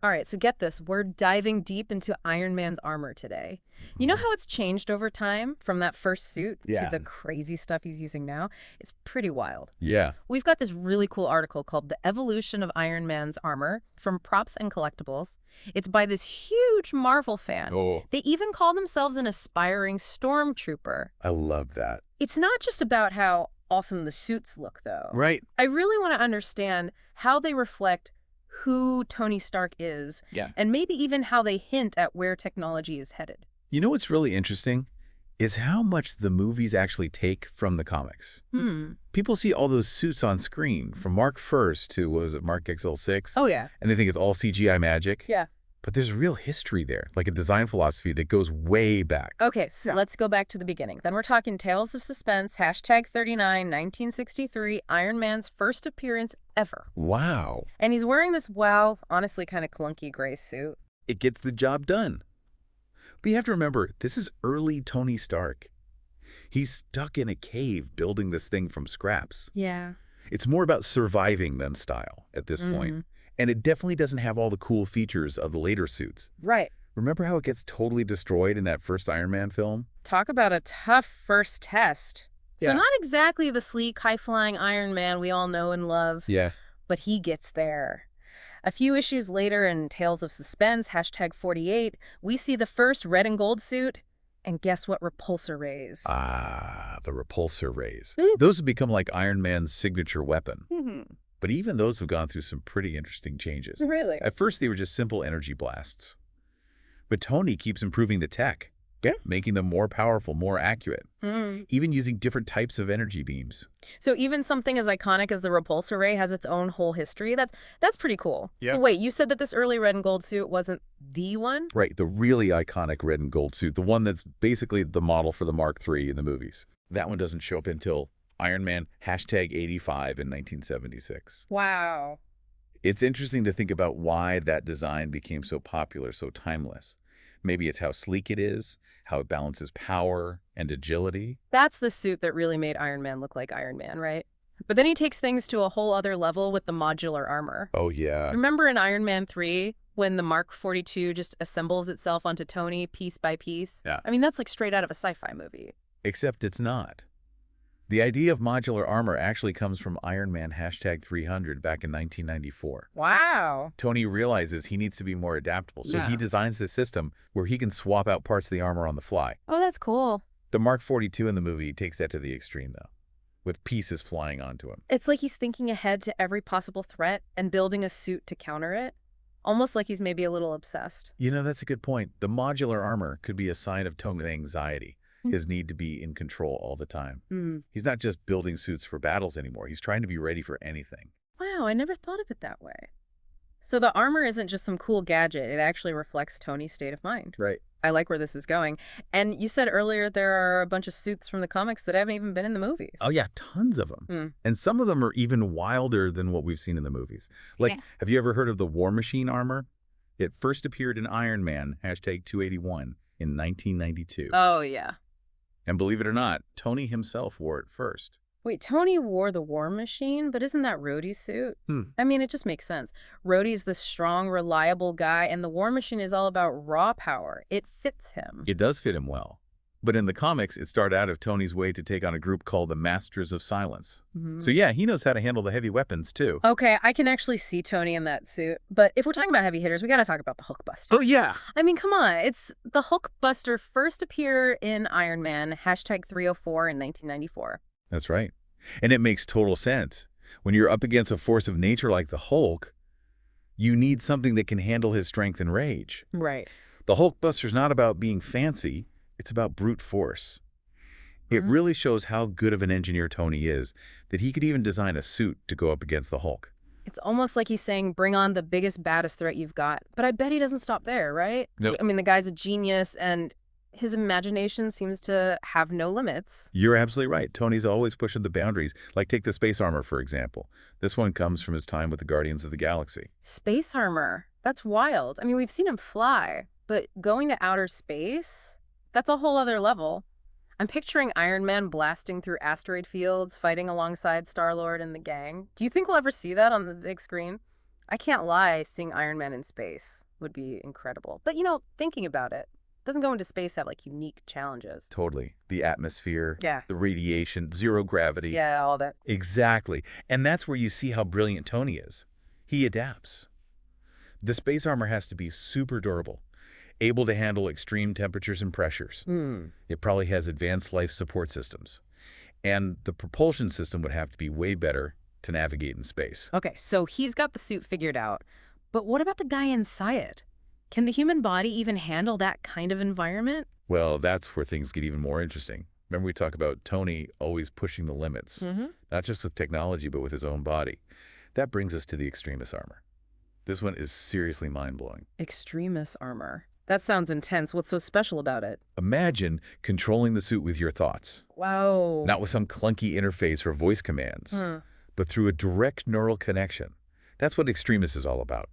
All right, so get this. We're diving deep into Iron Man's armor today. You know how it's changed over time from that first suit to Yeah. the crazy stuff he's using now? It's pretty wild. Yeah. We've got this really cool article called The Evolution of Iron Man's Armor from Props and Collectibles. It's by this huge Marvel fan. Oh, They even call themselves an aspiring stormtrooper. I love that. It's not just about how awesome the suits look, though. Right. I really want to understand how they reflect who Tony Stark is, Yeah. and maybe even how they hint at where technology is headed. You know what's really interesting is how much the movies actually take from the comics. People see all those suits on screen from Mark First to, what was it, Mark XL6? Oh, yeah. And they think it's all CGI magic. Yeah. But there's real history there, like a design philosophy that goes way back. Okay, so let's go back to the beginning. Then we're talking Tales of Suspense, #39, 1963, Iron Man's first appearance ever. Wow. And he's wearing this, well, honestly kind of clunky gray suit. It gets the job done. But you have to remember, this is early Tony Stark. He's stuck in a cave building this thing from scraps. Yeah. It's more about surviving than style at this point. And it definitely doesn't have all the cool features of the later suits. Right. Remember how it gets totally destroyed in that first Iron Man film? Talk about a tough first test. So Yeah. not exactly the sleek, high-flying Iron Man we all know and love, Yeah. but he gets there. A few issues later in Tales of Suspense, #48, we see the first red and gold suit, and guess what repulsor rays? Ah, the repulsor rays. Mm. Those have become like Iron Man's signature weapon. Mhm. But even those have gone through some pretty interesting changes. Really? At first, they were just simple energy blasts. But Tony keeps improving the tech, making them more powerful, more accurate, even using different types of energy beams. So even something as iconic as the repulsor ray has its own whole history. That's pretty cool. Yeah. But wait, you said that this early red and gold suit wasn't the one? Right, the really iconic red and gold suit, the one that's basically the model for the Mark III in the movies. That one doesn't show up until Iron Man #85 in 1976. Wow. It's interesting to think about why that design became so popular, so timeless. Maybe it's how sleek it is, how it balances power and agility. That's the suit that really made Iron Man look like Iron Man, right? But then he takes things to a whole other level with the modular armor. Oh, yeah. Remember in Iron Man 3 when the Mark 42 just assembles itself onto Tony piece by piece? Yeah. I mean, that's like straight out of a sci-fi movie. Except it's not. The idea of modular armor actually comes from Iron Man #300 back in 1994. Wow. Tony realizes he needs to be more adaptable, so he designs this system where he can swap out parts of the armor on the fly. Oh, that's cool. The Mark 42 in the movie takes that to the extreme, though, with pieces flying onto him. It's like he's thinking ahead to every possible threat and building a suit to counter it. Almost like he's maybe a little obsessed. You know, that's a good point. The modular armor could be a sign of Tony's anxiety, his need to be in control all the time. He's not just building suits for battles anymore. He's trying to be ready for anything. Wow, I never thought of it that way. So the armor isn't just some cool gadget. It actually reflects Tony's state of mind. Right. I like where this is going. And you said earlier there are a bunch of suits from the comics that haven't even been in the movies. Oh, yeah, tons of them. And some of them are even wilder than what we've seen in the movies. Like, have you ever heard of the War Machine armor? It first appeared in Iron Man, #281, in 1992. Oh, yeah. And believe it or not, Tony himself wore it first. Wait, Tony wore the War Machine, but isn't that Rhodey's suit? I mean, it just makes sense. Rhodey's the strong, reliable guy, and the War Machine is all about raw power. It fits him. It does fit him well. But in the comics, it started out of Tony's way to take on a group called the Masters of Silence. So yeah, he knows how to handle the heavy weapons, too. Okay, I can actually see Tony in that suit. But if we're talking about heavy hitters, we gotta talk about the Hulkbuster. Oh, yeah. I mean, come on. It's the Hulkbuster first appeared in Iron Man, #304 in 1994. That's right. And it makes total sense. When you're up against a force of nature like the Hulk, you need something that can handle his strength and rage. Right. The Hulkbuster's not about being fancy. It's about brute force. It really shows how good of an engineer Tony is, that he could even design a suit to go up against the Hulk. It's almost like he's saying, bring on the biggest, baddest threat you've got. But I bet he doesn't stop there, right? Nope. I mean, the guy's a genius, and his imagination seems to have no limits. You're absolutely right. Tony's always pushing the boundaries. Like, take the space armor, for example. This one comes from his time with the Guardians of the Galaxy. Space armor. That's wild. I mean, we've seen him fly, but going to outer space? That's a whole other level. I'm picturing Iron Man blasting through asteroid fields, fighting alongside Star-Lord and the gang. Do you think we'll ever see that on the big screen? I can't lie, seeing Iron Man in space would be incredible. But, thinking about it, doesn't going to space have, like, unique challenges? Totally. The atmosphere, Yeah. the radiation, zero gravity. Yeah, all that. Exactly. And that's where you see how brilliant Tony is. He adapts. The space armor has to be super durable, able to handle extreme temperatures and pressures. It probably has advanced life support systems. And the propulsion system would have to be way better to navigate in space. Okay, so he's got the suit figured out. But what about the guy inside it? Can the human body even handle that kind of environment? Well, that's where things get even more interesting. Remember we talk about Tony always pushing the limits, not just with technology, but with his own body. That brings us to the Extremis armor. This one is seriously mind-blowing. Extremis armor. That sounds intense. What's so special about it? Imagine controlling the suit with your thoughts. Wow. Not with some clunky interface or voice commands, but through a direct neural connection. That's what Extremis is all about.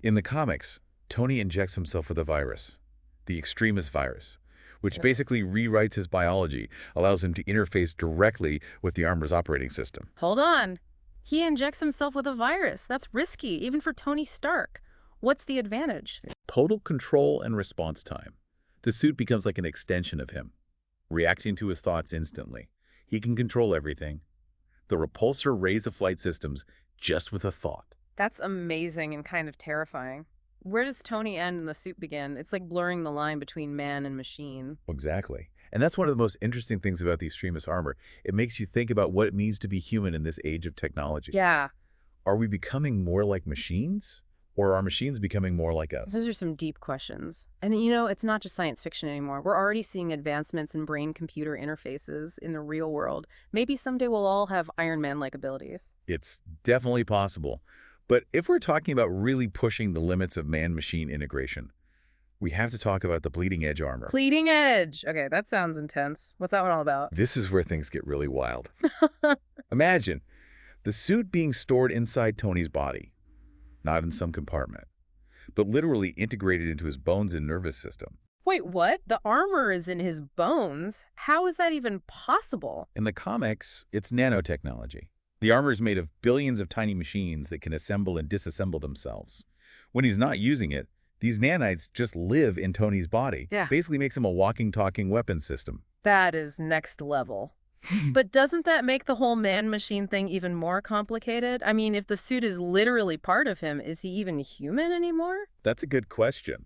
In the comics, Tony injects himself with a virus, the Extremis virus, which basically rewrites his biology, allows him to interface directly with the armor's operating system. Hold on. He injects himself with a virus. That's risky, even for Tony Stark. What's the advantage? Total control and response time. The suit becomes like an extension of him, reacting to his thoughts instantly. He can control everything. The repulsor raised the flight systems just with a thought. That's amazing and kind of terrifying. Where does Tony end and the suit begin? It's like blurring the line between man and machine. Exactly. And that's one of the most interesting things about the Extremis armor. It makes you think about what it means to be human in this age of technology. Yeah. Are we becoming more like machines? Or are machines becoming more like us? Those are some deep questions. And it's not just science fiction anymore. We're already seeing advancements in brain-computer interfaces in the real world. Maybe someday we'll all have Iron Man-like abilities. It's definitely possible. But if we're talking about really pushing the limits of man-machine integration, we have to talk about the bleeding edge armor. Bleeding edge! Okay, that sounds intense. What's that one all about? This is where things get really wild. Imagine the suit being stored inside Tony's body, not in some compartment, but literally integrated into his bones and nervous system. Wait, what? The armor is in his bones? How is that even possible? In the comics, it's nanotechnology. The armor is made of billions of tiny machines that can assemble and disassemble themselves. When he's not using it, these nanites just live in Tony's body. Yeah. Basically makes him a walking, talking weapon system. That is next level. But doesn't that make the whole man-machine thing even more complicated? I mean, if the suit is literally part of him, is he even human anymore? That's a good question.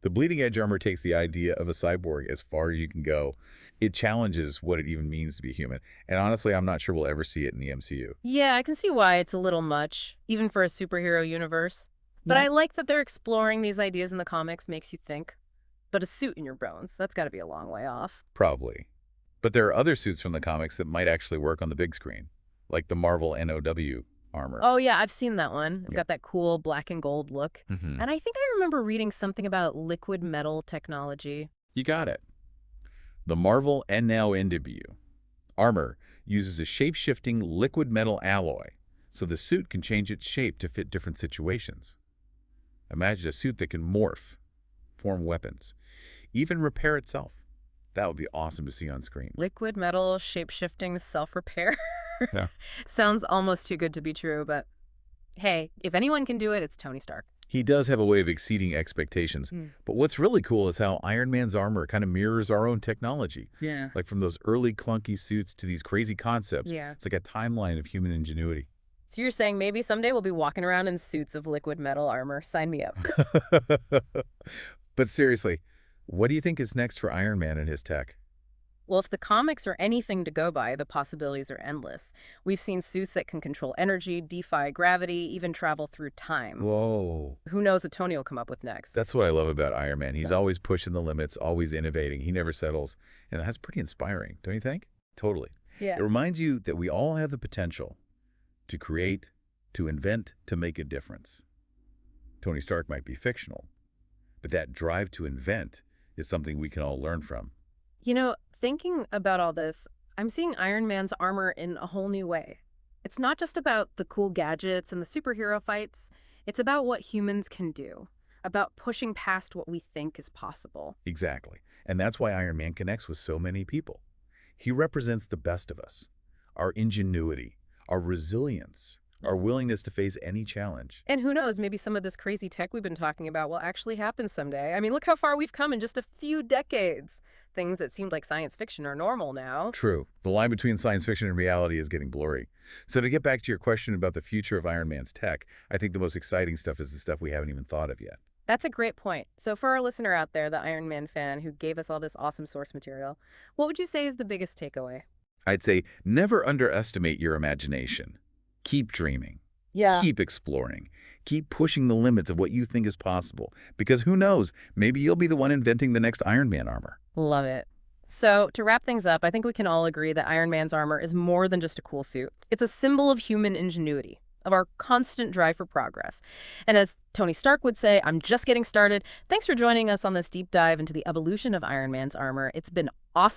The bleeding edge armor takes the idea of a cyborg as far as you can go. It challenges what it even means to be human. And honestly, I'm not sure we'll ever see it in the MCU. Yeah, I can see why it's a little much, even for a superhero universe. But I like that they're exploring these ideas in the comics, makes you think. But a suit in your bones, that's got to be a long way off. Probably. But there are other suits from the comics that might actually work on the big screen, like the Marvel NOW armor. Oh, yeah, I've seen that one. It's got that cool black and gold look. Mm-hmm. And I think I remember reading something about liquid metal technology. You got it. The Marvel NOW armor uses a shape-shifting liquid metal alloy, so the suit can change its shape to fit different situations. Imagine a suit that can morph, form weapons, even repair itself. That would be awesome to see on screen. Liquid metal, shape-shifting, self-repair. Yeah. Sounds almost too good to be true, but hey, if anyone can do it, it's Tony Stark. He does have a way of exceeding expectations. But what's really cool is how Iron Man's armor kind of mirrors our own technology. Yeah. Like from those early clunky suits to these crazy concepts. Yeah. It's like a timeline of human ingenuity. So you're saying maybe someday we'll be walking around in suits of liquid metal armor. Sign me up. But seriously, what do you think is next for Iron Man and his tech? Well, if the comics are anything to go by, the possibilities are endless. We've seen suits that can control energy, defy gravity, even travel through time. Whoa. Who knows what Tony will come up with next? That's what I love about Iron Man. He's always pushing the limits, always innovating. He never settles. And that's pretty inspiring, don't you think? Totally. Yeah. It reminds you that we all have the potential to create, to invent, to make a difference. Tony Stark might be fictional, but that drive to invent is something we can all learn from. Thinking about all this, I'm seeing Iron Man's armor in a whole new way. It's not just about the cool gadgets and the superhero fights. It's about what humans can do, about pushing past what we think is possible. Exactly. And that's why Iron Man connects with so many people. He represents the best of us, our ingenuity, our resilience, Our willingness to face any challenge. And who knows, maybe some of this crazy tech we've been talking about will actually happen someday. I mean, look how far we've come in just a few decades. Things that seemed like science fiction are normal now. True. The line between science fiction and reality is getting blurry. So to get back to your question about the future of Iron Man's tech, I think the most exciting stuff is the stuff we haven't even thought of yet. That's a great point. So for our listener out there, the Iron Man fan who gave us all this awesome source material, what would you say is the biggest takeaway? I'd say never underestimate your imagination. Keep dreaming. Yeah. Keep exploring. Keep pushing the limits of what you think is possible. Because who knows, maybe you'll be the one inventing the next Iron Man armor. Love it. So to wrap things up, I think we can all agree that Iron Man's armor is more than just a cool suit. It's a symbol of human ingenuity, of our constant drive for progress. And as Tony Stark would say, I'm just getting started. Thanks for joining us on this deep dive into the evolution of Iron Man's armor. It's been awesome.